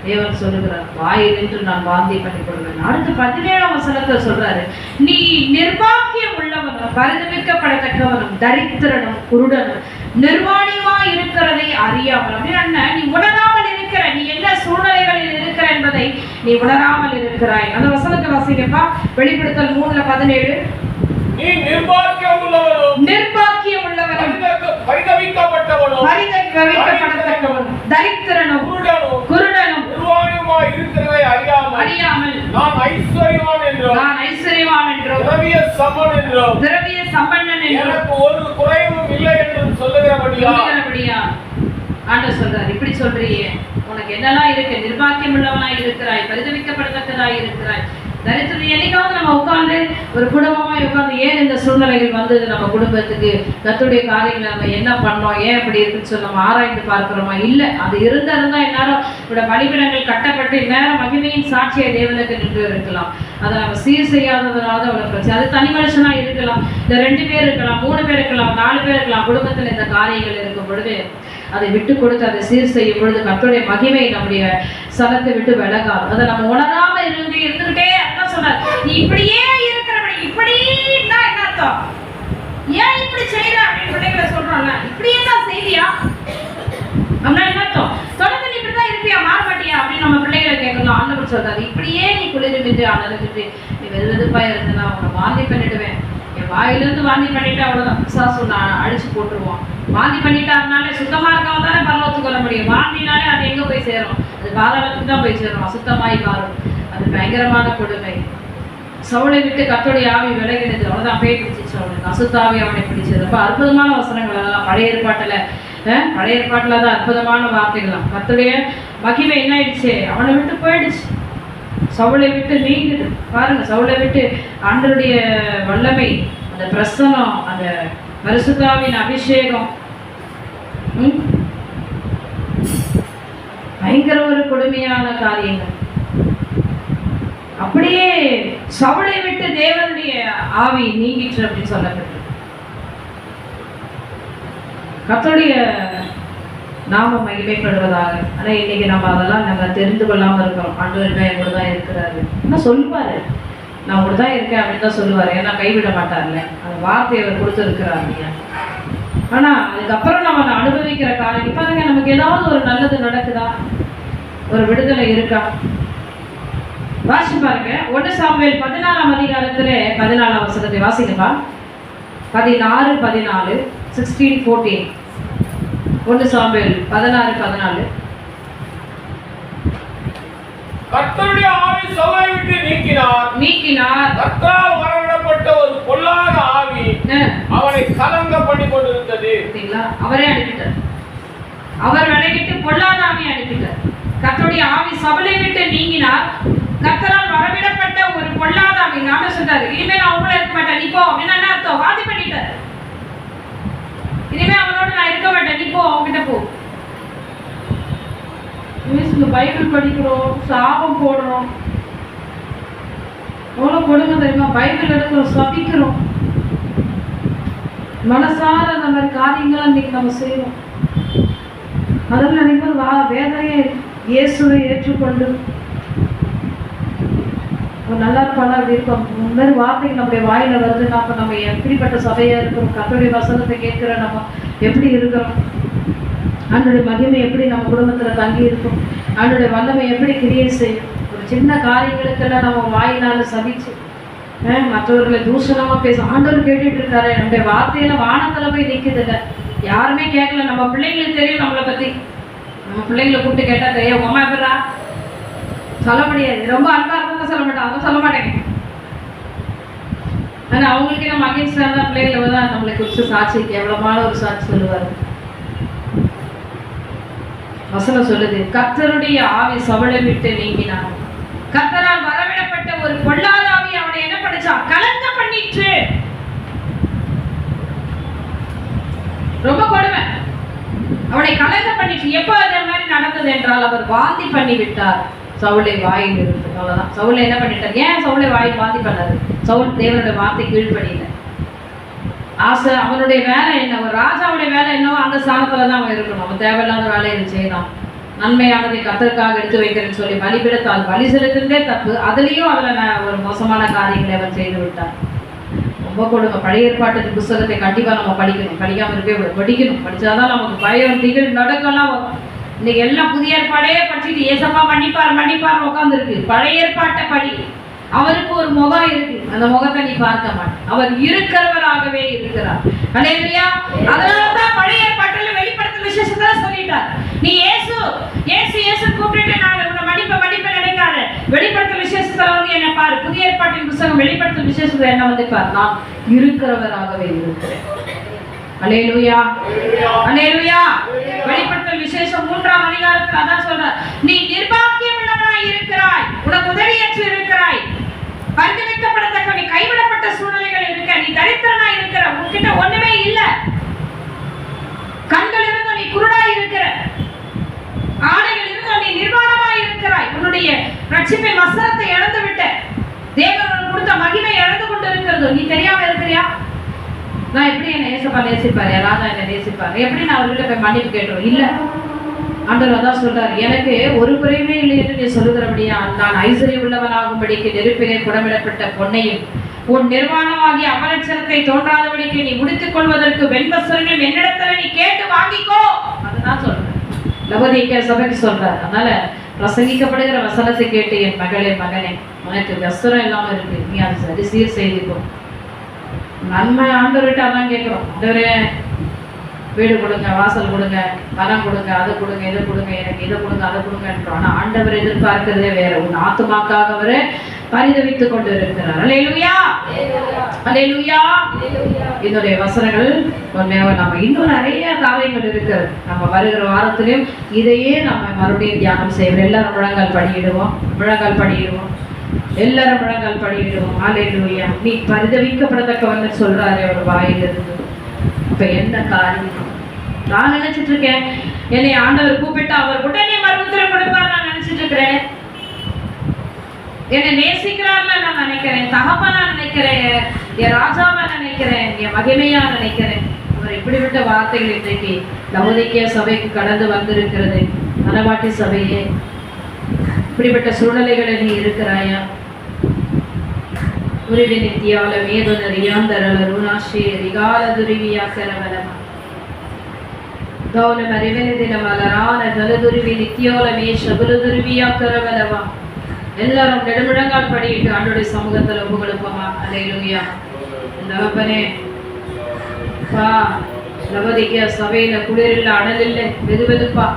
தேவன் சொல்லுகிறார், வாயில் நின்று நான் வாந்தி பண்ணி கொள்வேன். அடுத்து 17ஆம் வசனத்துல சொல்றாரு, நீ நிர்பாக்கியம் உள்ளவனும் பரிதவிக்கப்படத்தக்கவனும் தரித்திரனும் குருடனும் நிர்வாணியுமா இருக்கிறதை அறியாமல். அப்படின்னா நீ உணராமல் இருக்கிற, நீ என்ன சூழ்நிலைகளில் இருக்கிற என்பதை நீ உணராமல் இருக்கிறாய். அந்த வசனத்தை வாசிக்கப்பா. வெளிப்படுத்தல் 3:17. நீ நிர்பாக்கியம் உள்ளவனும் பரிதவிக்கப்பட்டவனும் தரித்திரனும் குருடனும் நிர்வாணியுமாய் இருக்கிறதை அறியாமல் நான் ஐஸ்வர்யவான் என்றும் திரவிய சம்பன்னன் என்றும் எனக்கு ஒரு குறைவும் இல்லை என்றும் சொல்லுகிறபடியா ஆண்டவர் சொல்றார், இப்படி சொல்றியே, உனக்கு என்னெல்லாம் இருக்கு? நிர்பாக்கியம் உள்ளவனாய் இருக்கிறாய், பரிதவிக்கப்படத்தக்கதாய் இருக்கிறாய், தரித்திரம். என்னைக்காவது நம்ம உட்கார்ந்து ஒரு குடும்பமாய் உட்கார்ந்து ஏன் இந்த சூழ்நிலைகள் வந்தது நம்ம குடும்பத்துக்கு, கர்த்தருடைய காரியங்களை நம்ம என்ன பண்ணோம், ஏன் இப்படி இருக்குன்னு சொல்லி நம்ம ஆராய்ந்து பார்க்கிறோமா? இல்லை. அது இருந்தா இந்நேரம் இவட பலிபீடங்கள் கட்டப்பட்டு இந்நேரம் மகிமையின் சாட்சியை தேவனுக்கு நின்று இருக்கலாம். அதை நம்ம சீர் செய்யாததுனால தான் அவ்வளவு பிரச்சனை. அது தனி மனுஷனா இருக்கலாம், இந்த 2 பேர் இருக்கலாம், 3 பேர் இருக்கலாம், 4 பேர் இருக்கலாம். குடும்பத்தில் இந்த காரியங்கள் இருக்கும் பொழுது அதை விட்டு கொடுத்து அதை சீர் செய்யும் பொழுது கர்த்தருடைய மகிமை நம்முடைய சலத்தை விட்டு விலகாது. அதை நம்ம உணராம இருந்துகிட்டே அதான் சொல்றாரு, நீ இப்படியே இருக்கிறபடி. இப்படின்னா என்ன அர்த்தம்? ஏன் இப்படி செய்யற அப்படின்னு பிள்ளைகளை சொல்றோம்ல, இப்படியே தான் செய்வியா அப்படின்னா என்ன அர்த்தம்? தொடர்ந்து நீ இப்படிதான் இருப்பியா, மாற மாட்டியா அப்படின்னு நம்ம பிள்ளைகளை கேட்கணும். ஆண்டவர் சொல்றாரு, இப்படியே நீ குளிர்மிட்டு அனலுமிட்டு நீ வெது வெதுப்பா இருந்தனா உன்னை வாந்தி பண்ணிடுவேன். என் வாயிலிருந்து வாந்தி பண்ணிட்டு அவ்வளவுதான், பிசாசு நான் அழிச்சு போட்டுருவான். வாந்தி பண்ணிட்டாருனாலே சுத்தமா இருக்கவங்க தானே பரலோகத்துக்கு வர முடியும். வாந்தினாலே அது எங்க போய் சேரும்? அது பாதாளத்துக்கு தான் போய் சேரும், அசுத்தமாய் மாறும். அது பயங்கரமான கொடுமை. சவுளை விட்டு கர்த்தருடைய ஆவி விலகினது, அவ்வளவுதான் பேய் பிடிச்சிச்சு அவனுக்கு, அசுத்தாவி அவனை பிடிச்சது. ரொம்ப அற்புதமான வசனங்கள் அதெல்லாம் பழைய ஏற்பாட்டுல தான் அற்புதமான வார்த்தைகளாம். கர்த்தருடைய மகிமை என்ன ஆயிடுச்சு? அவனை விட்டு போயிடுச்சு, சவுளை விட்டு நீங்குது. பாருங்க, சவுளை விட்டு ஆண்டவருடைய வல்லமை, அந்த பிரசனம், அந்த பரிசுத்தாவின் அபிஷேகம், பயங்கர ஒரு கொடுமையான காரியங்கள். அப்படியே சவுளை விட்டு தேவனுடைய ஆவி நீங்கிற்று அப்படின்னு சொல்லப்பட்டு கர்த்தருடைய நாம மகிமைப்படுவதாக. ஆனா இன்னைக்கு நம்ம அதெல்லாம் நம்ம தெரிந்து கொள்ளாம இருக்கிறோம். ஆண்டவர் என் தான் இருக்கிறாரு என்ன சொல்லுவாரு, நான் கூட தான் இருக்கேன் அப்படின்னு தான் சொல்லுவாரு. ஏன்னா கைவிட மாட்டார்ல, அந்த வார்த்தையை அவர் கொடுத்துருக்கிறார் இல்லையா. ஆனா அதுக்கப்புறம் நம்ம அனுபவிக்கிற காரியம் பாருங்க, நமக்கு ஏதாவது ஒரு நல்லது நடக்குதா, ஒரு விடுதலை இருக்கா? வாசி பாருங்க, 1 சாமுவேல் 16ஆம் அதிகாரத்துல 14ஆம் வசனத்தை வாசிக்கப்பா. 16:14 16:14. 1 சாமுவேல் 16:14. கர்த்தருடைய ஆவி சவுலை விட்டு நீக்கினார். கர்த்தரால் வரவிடப்பட்ட ஒரு பொல்லாத ஆவி அவனை கலங்க பண்ணி கொண்டிருந்தது. அவரே அனுப்பிட்டார், அவர் விலகிட்டு பொல்லாத ஆவி அனுப்பிட்டார். கர்த்தருடைய ஆவி சவுலை விட்டு நீங்கினார். கர்த்தரால் வரவிடப்பட்ட ஒரு பொல்லாத ஆவி. நாம சொல்றாரு, இனிமே நான் உங்களை இருக்க மாட்டேன், நீ போ அப்படின்னு என்ன அர்த்தம்? வாதி பண்ணிட்டார். இனிமே அவனோட நான் இருக்க மாட்டேன், நீ போ, அவன்கிட்ட போ. பைபிள் படிக்கிறோம், சாபம் போடுறோம், எவ்வளவு கொடுமை தெரியுமா? பைபிள் எடுக்கிறோம், சபிக்கிறோம், மனசார அந்த மாதிரி காரியங்களை இன்னைக்கு நம்ம செய்வோம். அதெல்லாம் நினைப்பது வேதனையே. இயேசுவை ஏற்றுக்கொண்டு நல்லா இருப்பாங்க அப்படி இருக்கும். முன்னாடி வார்த்தைகள் நம்முடைய வாயில வருதுன்னா அப்ப நம்ம எப்படிப்பட்ட சபையா இருக்கிறோம், கர்த்தருடைய வசனத்தை கேட்கிற நம்ம எப்படி இருக்கிறோம், ஆண்டோடைய மகிமை எப்படி நம்ம குடும்பத்துல தங்கி இருக்கும், ஆண்டோடைய வல்லமை எப்படி கிரியை செய்யும். ஒரு சின்ன காரியங்களுக்கெல்லாம் நம்ம வாயினால சபிச்சு மற்றவர்களை தூஷணமா பேச ஆண்டவர் கேட்டுட்டு இருக்காரு. நம்முடைய வார்த்தையில வானத்துல போய் நிக்குது இல்லை, யாருமே கேட்கல. நம்ம பிள்ளைங்களுக்கு தெரியும் நம்மளை பத்தி. நம்ம பிள்ளைங்களை கூப்பிட்டு கேட்டா தெரியும், உங்க அம்மா எப்படா சொல்ல முடியாது. ரொம்ப அன்பா இருந்தா சொல்ல மாட்டாங்க, அவங்க சொல்ல மாட்டேங்க. ஆனா அவங்களுக்கு நம்ம அகேன்ஸ்டா தான் பிள்ளைகளை தான் நம்மளை குறிச்சு சாட்சி, கேவலமான ஒரு சாட்சி சொல்லுவாரு. வசனம் சொல்லுது, கர்த்தருடைய ஆவி சவுலை விட்டு நீங்கினார். கர்த்தரால் வரவிடப்பட்ட ஒரு பொல்லாத ஆவி அவனை என்ன பண்ணிச்சா? கலங்க பண்ணிற்று. பண்ணி விட்டார் சவுலை வாயில் இருந்து. அவ்வளவுதான். சவுலை என்ன பண்ணிட்டார்? ஏன் சவுலை வாயில் வாந்தி பண்ணாரு? சவுல் தேவனுடைய வார்த்தை கீழ்ப்படியில. ஆசை அவனுடைய வேலை என்ன? ஒரு ராஜாவுடைய வேலை என்னவோ அந்த ஸ்தானத்துலதான் அவன் இருக்கணும். அவன் தேவையில்லாத வேலையை செய்யலாம். நன்மையானதை கத்தருக்காக எடுத்து வைக்கிறேன்னு சொல்லி பலிபீடத்தால் பலி செலுத்துறதே தப்பு. அதுலயும் ஒரு மோசமான காரியங்களை அவன் செய்து விட்டான். ரொம்ப கொடுங்க. பழைய ஏற்பாட்டு புத்தகத்தை கண்டிப்பா நம்ம படிக்கணும். படிக்காம இருக்கவே படிக்கணும். படிச்சாதான் நமக்கு பயம் திகில் நடக்கலாம் வரும். இன்னைக்கு எல்லாம் புதிய ஏற்பாடே படிச்சுட்டு ஏசப்பா மன்னிப்பார் உட்காந்துருக்கு. பழைய ஏற்பாட்டை படி. அவருக்கு ஒரு முகம் இருக்கு. அந்த முகத்தை நீ பார்க்க மாட்டேன். அவர் இருக்கிறவராகவே இருக்கிறார். அல்லேலூயா. அதனாலதான் பழைய ஏற்பாட்டில் வெளிப்படுத்தும் விசேஷத்தை சொல்லிட்டார். நீ இயேசு கூப்பிட்டு நான் உன்னை மன்னிப்ப நினைக்காத. வெளிப்படுத்தும் விசேஷத்துல வந்து என்ன பாரு. புதிய ஏற்பாட்டின் புத்தகம் வெளிப்படுத்தும் விசேஷத்துல என்ன வந்து பாரு. நான் இருக்கிறவராகவே இருக்கிறேன். அல்லேலூயா. அல்லேலூயா. வெளிப்படுத்தல் விசேஷம் 3ஆம் அதிகாரத்தில் அதான் சொல்ற. நீ நிர்பாக்கியம் உள்ளவனாய் இருக்கிறாய். உனக்கு உதவியற்று இருக்கிறாய். பரிந்துரைக்கப்படத்தக்க நீ கைவிடப்பட்ட சூழ்நிலைகள் இருக்க. நீ தரித்திரனாய் இருக்கிற. உன்கிட்ட ஒண்ணுமே இல்ல. கண்கள் இருந்தும் நீ குருடாய் இருக்கிற. ஆடைகள் இருந்தும் நீ நிர்வாணமாய் இருக்கிறாய். உன்னுடைய ரட்சிப்பின் வஸ்திரத்தை இழந்து விட்ட. தேவன் கொடுத்த மகிமை இழந்து கொண்டு இருக்கிறது. நீ தெரியாம இருக்கிறியா? நான் எப்படி என்ன ஏசப்பா நேசிப்பாரு? ராஜா என்ன நேசிப்பாரு? எப்படி நான் அவர்கிட்ட போய் மன்னிப்பு கேட்டுருவேன்? இல்ல. ஆண்டவர் அதான் சொல்றாரு. எனக்கு ஒரு குறையுமே இல்லை என்று நீ சொல்லுகிறபடியா நான் ஐஸ்வர்யம் உள்ளவனாகும்படிக்கு நெருப்பிலே புடமிடப்பட்ட பொன்னையும் உன் நிர்வாணமாகிய அவலட்சணத்தை தோன்றாதபடிக்கு நீ முடித்துக் கொள்வதற்கு வெண்வஸ்திரங்கள் என்னிடத்துல நீ கேட்டு வாங்கிக்கோ. அதுதான் சொல்றேன். லவோதிக்கேய சபைக்கு சொல்றாரு. அதனால பிரசங்கிக்கப்படுகிற வசனத்தை கேட்டு என் மகனே உனக்கு வஸ்திரம் இல்லாம இருக்கு. நீ அதை சரி சீர் செய்துக்கோ. நன்மை ஆண்டவர்கிட்ட அதான் கேட்கிறோம். ஆண்டவரே வீடு கொடுங்க, வாசல் கொடுங்க, பணம் கொடுங்க, அதை கொடுங்க, இதை கொடுங்க, எனக்கு இதை கொடுங்க, அதை கொடுங்கன்றோம். ஆனா ஆண்டவர் எதிர்பார்க்கிறதே வேற. உன் ஆத்துமாக்காக அவரு பரிதவித்துக் கொண்டு இருக்கிறார். அல்லேலூயா. அல்லேலூயா. இதனுடைய வசனங்கள் உண்மையாக நம்ம இன்னும் நிறைய காரியங்கள் இருக்கிறது. நம்ம வருகிற வாரத்திலையும் இதையே நம்ம மறுபடியும் தியானம் செய்வோம். எல்லாரும் முழங்கால் படியிடுவோம். எல்லாரும் முழங்கால் படியிடுவோம். அல்லேலூயா. நீ பரிதவிக்கப்படத்தக்கவன்னு சொல்றாரு அவர் வாயிலிருந்து. இப்ப என்ன காரியம்? நான் நினைச்சிட்டு இருக்கேன் என்னை ஆண்டவர் கூப்பிட்டு அவர் கூட நீ மறுபடியும் கொடுப்பார் நான் நினைச்சிட்டு இருக்கிறேன். என்னை நேசிக்கிறார்ல நான் நினைக்கிறேன். தகப்பனா நினைக்கிறேன். என் ராஜாவா நினைக்கிறேன். என் மகிமையா நினைக்கிறேன். அவர் இப்படிப்பட்ட வார்த்தைகள் இன்றைக்கு லவோதிக்கேய சபைக்கு கடந்து வந்திருக்கிறது. மனவாட்டி சபையே, இப்படிப்பட்ட சூழ்நிலைகளில் நீ இருக்கிறாயா? உருவி நித்தியால மேதுன ரியாந்தரல ருணாஷே ரிகால துரிவியாக்கரவலமா கௌன மரிவென தினமலரான ஜலதுருவி நித்தியோல மே சபுல துரிவியாக்கரவலமா. எல்லாரும் நெடுமுழங்கால் படியிட்டு ஆண்டோடைய சமூகத்தில் ஒப்பு கொடுப்போமா? அல்லேலூயா. தகப்பனே பா, லவோதிக்கேய சபையில குளிரில்லை, அனல் இல்லை, வெதுவெதுப்பா.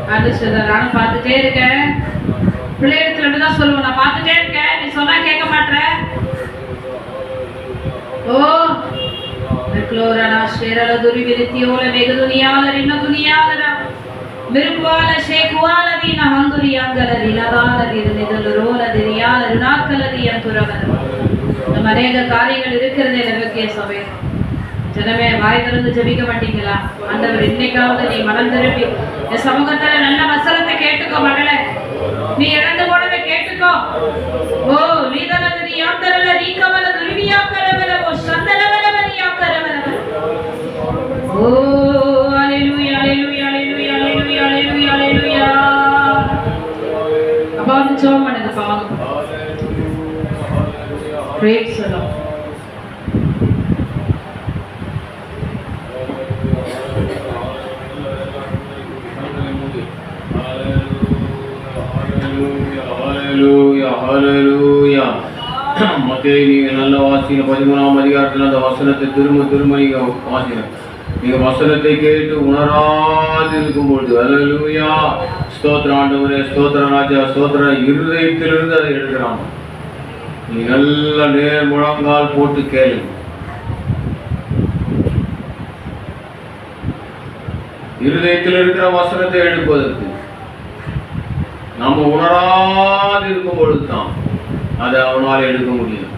நானும் பார்த்துட்டே இருக்கேன். பிள்ளைகளுக்கு தான் சொல்லுவேன், நான் பார்த்துட்டே இருக்கேன், நீ சொன்னா கேட்க மாட்டேன். ஓ ஷேரல துரிவி நித்தியோல மேக துனியால ரின்ன துனியால மிருகுவால ஷேகுவால தீன ஹந்துரியாங்கல ரினதால நிதலுரோல திரியால ருணாக்கல தியந்துரவன. நம்ம அநேக காரியங்கள் இருக்கிறது லவோதிக்கேய சபை. ஜனமே வாய் திறந்து ஜெபிக்க மாட்டீங்களா? ஆண்டவர் இன்னைக்காவது நீ மனம் திரும்பி என் சமூகத்துல நல்ல வசனத்தை கேட்டுக்கோ மகளே. நீ இழந்து போனதை கேட்டுக்கோ. ஓ லீதலதி யாந்தரல ரீகவல துரிவியாக்கரவல ஓ சந்தலவல வரியாக்கரவல. ஓ அல்லேலூயா அல்லேலூயா அல்லேலூயா அல்லேலூயா அல்லேலூயா அல்லேலூயா. அப்பா வந்து ஜெபம் பண்ணுங்க பாவம். Praise the Lord. நீங்க நல்ல வாசிங்க. 13ஆம் அதிகாரத்தில் அந்த வசனத்தை திரும்ப நீங்க வாசிங்க. நீங்க வசனத்தை கேட்டு உணராது இருக்கும் பொழுது அல்லேலூயா, ஸ்தோத்திரம் ஆண்டவரே, ஸ்தோத்திரம் ராஜா, ஸ்தோத்திரம். இருதயத்திலிருந்து அதை எடுக்கிறாங்க. நீ நல்ல நேர் முழங்கால் போட்டு கேளுங்க. இருதயத்தில் இருக்கிற வசனத்தை எடுப்பதற்கு நம்ம உணராது இருக்கும் பொழுதுதான் அதை அவனால் எடுக்க முடியும்.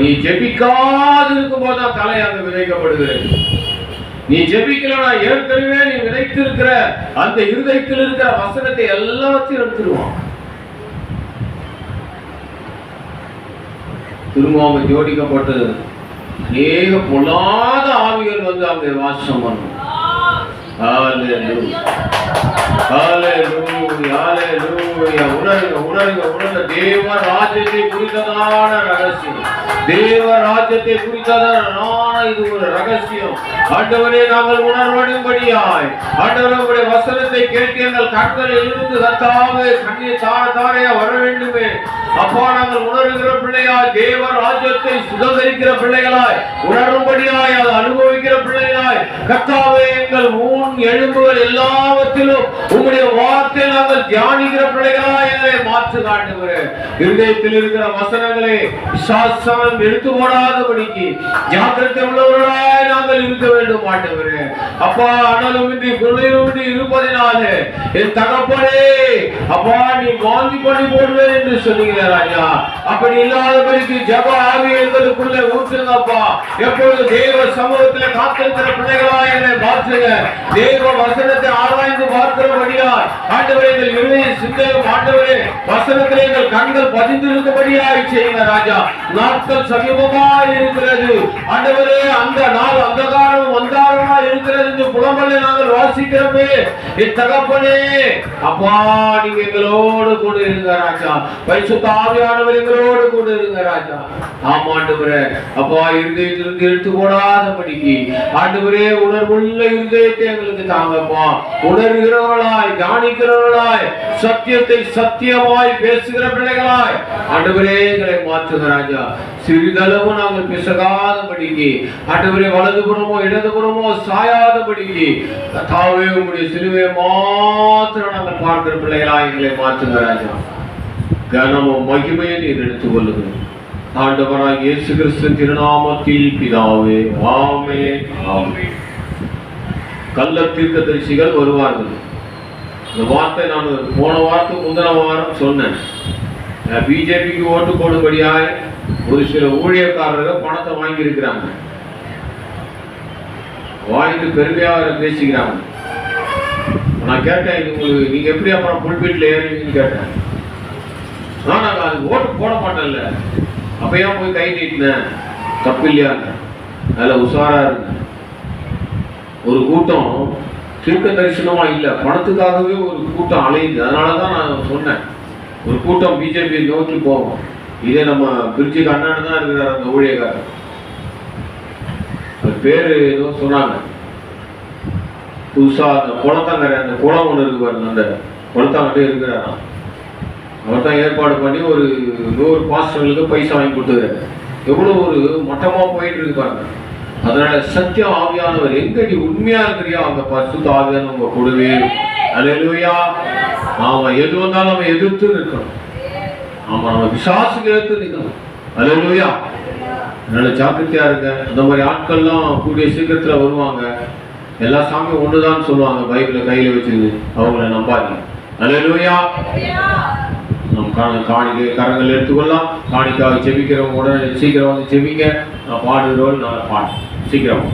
நீ ஜெபிக்காது இருக்கும் போதுதான் தலை அங்கு விதைக்கப்படுகிறது. நீ ஜெபிக்கலனா ஏற்கனவே நீ விதைத்திருக்கிற அந்த இருதயத்தில் இருக்கிற வசனத்தை எல்லாத்தையும் எடுத்துருவான். திரும்ப ஜோடிக்கப்பட்டு அநேக பொல்லாத ஆவிகள் வந்து அங்கே வாசம் பண்ணும். உணர்க தேவ ராஜ்யத்தை குறித்ததான ரகசியம், தேவ ராஜ்யத்தை குறித்ததான இது ஒரு ரகசியம். ஆண்டவரே, நாங்கள் உணர்வடும்படியாய் ஆண்டவருடைய வசனத்தை கேட்டு எங்கள் கண்களில் இருந்து கர்த்தாவே கண்ணீர் தாரையா வர வேண்டுமே. அப்பா, நாங்கள் உணர்கிற பிள்ளையாய், தேவ ராஜ்யத்தை சுதந்திரிக்கிற பிள்ளைகளாய், உணரும்படியாய் அதை அனுபவிக்கிற பிள்ளைகளாய் கர்த்தாவே, எங்கள் எலும்புகள் எல்லாவற்றிலும் உம்முடைய வார்த்தை நாங்கள் தியானிக்கிற பிள்ளைகளாய் எங்களை மாற்று காட்டுகிறே. இருதயத்தில் இருக்கிற வசனங்களை சாஸ்திரம் எடுத்து போடாதபடிக்கு ஜாக்கிரதை உள்ளவர்களாய் நாங்கள் இருக்க வேண்டும் ஆண்டவரே. அப்பா, அனலுமின்றி குளிருமின்றி இருப்பதினாலே என் தகப்பனே, அப்பா நீ வாங்கி பண்ணி போடுவேன் என்று சொல்லுகிறார் ராஜா. அப்படி இல்லாதபடிக்கு ஜப ஆவி எங்களுக்குள்ளே ஊற்றுங்கப்பா. எப்பொழுது தேவ சமூகத்தில் காத்திருக்கிற பிள்ளைகளாய் எங்களை மாற்றுங்க. தேவ வசனத்தை ஆராய்ந்து பார்க்கிறபடியாய் ஆண்டவரே, எங்கள் இருதய சிந்தையும் ஆண்டவரே வசனத்திலே எங்கள் கண்கள் பதிந்திருந்தபடியாய் செய்யுங்க ராஜா. நாட்கள் சமீபமாய் இருக்கிறது ஆண்டவரே, அந்த நாள் அந்தகாரம் வந்தாரமாய் இருக்கிறது என்று புலம்பலை நாங்கள் வாசிக்கிறோமே. இத்தகப்பனே, அப்பா நீங்க எங்களோடு கூட இருங்க ராஜா. பரிசுத்த ஆவியானவர் எங்களோடு கூட இருங்க ராஜா. ஆமாண்டவரே, அப்பா இருதயத்திலிருந்து எடுத்து போடாதபடிக்கு ஆண்டவரே உணர்வுள்ள இருதயத்தை எங்களுக்கு தாங்கப்பா. உணர்கிறவர்களாய், தியானிக்கிறவர்களாய், சத்தியத்தை சத்தியமாய் பேசுகிற பிள்ளைகளாய் ஆண்டவரே எங்களை மாற்றுங்க ராஜா. சிறிதளவு நாங்கள் பிசகாதபடிக்கு ஆண்டவரே, வலதுபுறமோ இடதுபுறமோ சாயாதபடிக்கு கர்த்தாவே உம்முடைய சிலுவையை மாத்திரம் நாங்கள் பார்க்கிற பிள்ளைகளாய் எங்களை மாற்றுங்க ராஜா. கனமும் மகிமையை நீர் எடுத்துக் கொள்ளுங்கள் ஆண்டவராய் இயேசு கிறிஸ்துவின் திருநாமத்தில் பிதாவே, ஆமென், ஆமென். கள்ள தீர்க்கதரிசிகள் வருவார்கள். இந்த வார்த்தை நான் போன வாரத்துக்கு முந்தின வாரம் சொன்னேன். பிஜேபிக்கு ஓட்டு போடும்படியாய் ஒரு சில ஊழியக்காரர்கள் பணத்தை வாங்கி இருக்கிறாங்க. வாங்கிட்டு பெருமையாக பேசிக்கிறாங்க. நான் கேட்டேன், இது உங்களுக்கு நீங்க எப்படி அப்புறம் புல்பீட்டில் ஏறுவீங்கன்னு கேட்டேன். நாங்கள் அது ஓட்டு போட மாட்டேன்ல, அப்பயா போய் கை நீட்டினேன், தப்பு இல்லையா? அதில் உஷாரா இருங்க. ஒரு கூட்டம் தீர்க்க தரிசனமா இல்லை, பணத்துக்காகவே ஒரு கூட்டம் அலையுது. அதனாலதான் நான் சொன்னேன், ஒரு கூட்டம் பிஜேபி நோக்கி போவோம். இதே நம்ம பிரிட்ஜுக்கு அண்ணன் தான் இருக்கிறார் அந்த ஊழியக்காரர். பேரு ஏதோ சொன்னாங்க, புதுசா அந்த குளத்தாங்கரை, அந்த குளம் ஒன்று இருக்கு பாருங்க, அந்த குளத்தாங்கிட்டே இருக்கிறாராம். அவர் தான் ஏற்பாடு பண்ணி ஒரு 100 பாஸ்டர்களுக்கு பைசா வாங்கி கொடுத்துருக்காரு. எவ்வளோ ஒரு மட்டமாக போயிட்டு இருக்கு பாருங்க. அதனால சத்திய ஆவியானவர் எங்க நீ உண்மையா இருக்கிறியோ அந்த பரிசுத்த ஆவியானவர் உங்க கூடவே. அல்லேலூயா. ஆமா, எது வந்தாலும் நம்ம எதிர்த்து நிற்கணும். ஆமா, நம்ம விசுவாசிக்கு எதிர்த்து நிற்கணும். அல்லேலூயா. அதனால ஜாக்கிரதையா இருக்க. அந்த மாதிரி ஆட்கள்லாம் கூடிய சீக்கிரத்துல வருவாங்க. எல்லா சாமியும் ஒண்ணுதான் சொல்லுவாங்க, பைபிளை கையில வச்சுது. அவங்கள நம்பாதீங்க. அல்லேலூயா. நம் காணிக்கை கரங்கள் எடுத்துக்கொள்ளலாம். காணிக்காக செபிக்கிறவங்க உடனே சீக்கிரம் வந்து செபிங்க. நான் பாடுகிறோம், நான் பாடு சீக்கிரம்.